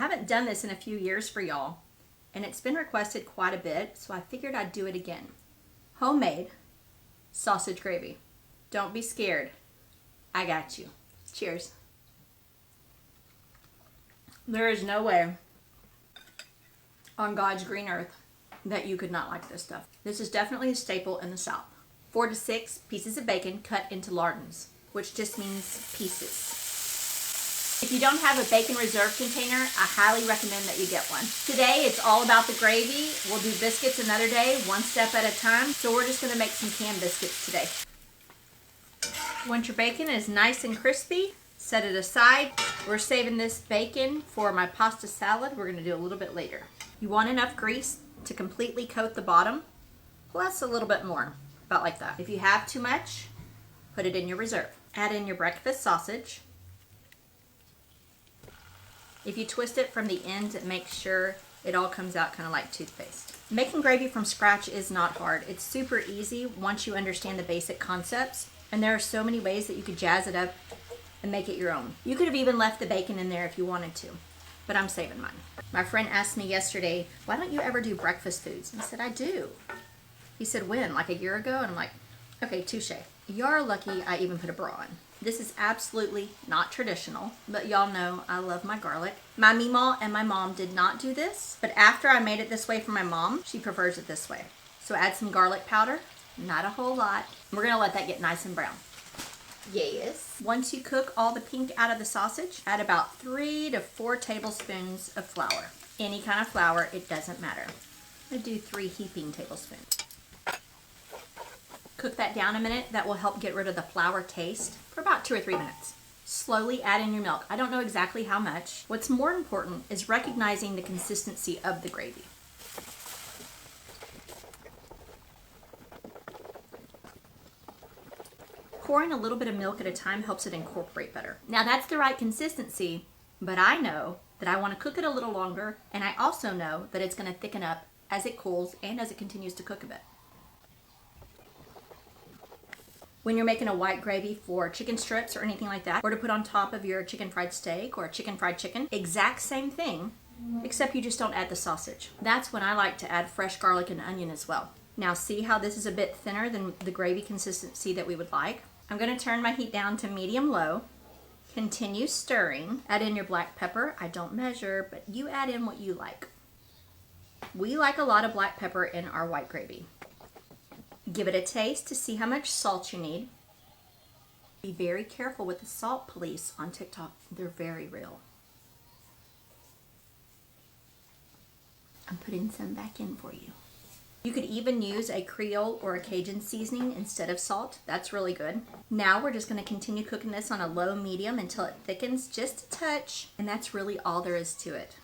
haven't done this in a few years for y'all, and it's been requested quite a bit, so I figured I'd do it again. Homemade sausage gravy. Don't be scared. I got you. Cheers. There is no way on God's green earth that you could not like this stuff. This is definitely a staple in the South. 4 to 6 pieces of bacon cut into lardons, which just means pieces. If you don't have a bacon reserve container, I highly recommend that you get one. Today, it's all about the gravy. We'll do biscuits another day, one step at a time. So we're just gonna make some canned biscuits today. Once your bacon is nice and crispy, set it aside. We're saving this bacon for my pasta salad. We're gonna do a little bit later. You want enough grease to completely coat the bottom, plus a little bit more, about like that. If you have too much, put it in your reserve. Add in your breakfast sausage. If you twist it from the ends, it makes sure it all comes out kind of like toothpaste. Making gravy from scratch is not hard. It's super easy once you understand the basic concepts, and there are so many ways that you could jazz it up and make it your own. You could have even left the bacon in there if you wanted to, but I'm saving mine. My friend asked me yesterday, why don't you ever do breakfast foods? And I said, I do. He said, when? Like a year ago? And I'm like, okay, touche. You're lucky I even put a bra on. This is absolutely not traditional, but y'all know I love my garlic. My meemaw and my mom did not do this, but after I made it this way for my mom, she prefers it this way. So add some garlic powder, not a whole lot. We're gonna let that get nice and brown. Yes. Once you cook all the pink out of the sausage, add about 3 to 4 tablespoons of flour. Any kind of flour, it doesn't matter. I'm gonna do 3 heaping tablespoons. Cook that down a minute. That will help get rid of the flour taste for about 2 or 3 minutes. Slowly add in your milk. I don't know exactly how much. What's more important is recognizing the consistency of the gravy. Pouring a little bit of milk at a time helps it incorporate better. Now that's the right consistency, but I know that I want to cook it a little longer, and I also know that it's going to thicken up as it cools and as it continues to cook a bit. When you're making a white gravy for chicken strips or anything like that, or to put on top of your chicken fried steak or chicken fried chicken, exact same thing, except you just don't add the sausage. That's when I like to add fresh garlic and onion as well. Now see how this is a bit thinner than the gravy consistency that we would like? I'm going to turn my heat down to medium-low. Continue stirring. Add in your black pepper. I don't measure, but you add in what you like. We like a lot of black pepper in our white gravy. Give it a taste to see how much salt you need. Be very careful with the salt police on TikTok. They're very real. I'm putting some back in for you. You could even use a Creole or a Cajun seasoning instead of salt. That's really good. Now we're just going to continue cooking this on a low medium until it thickens just a touch, and that's really all there is to it.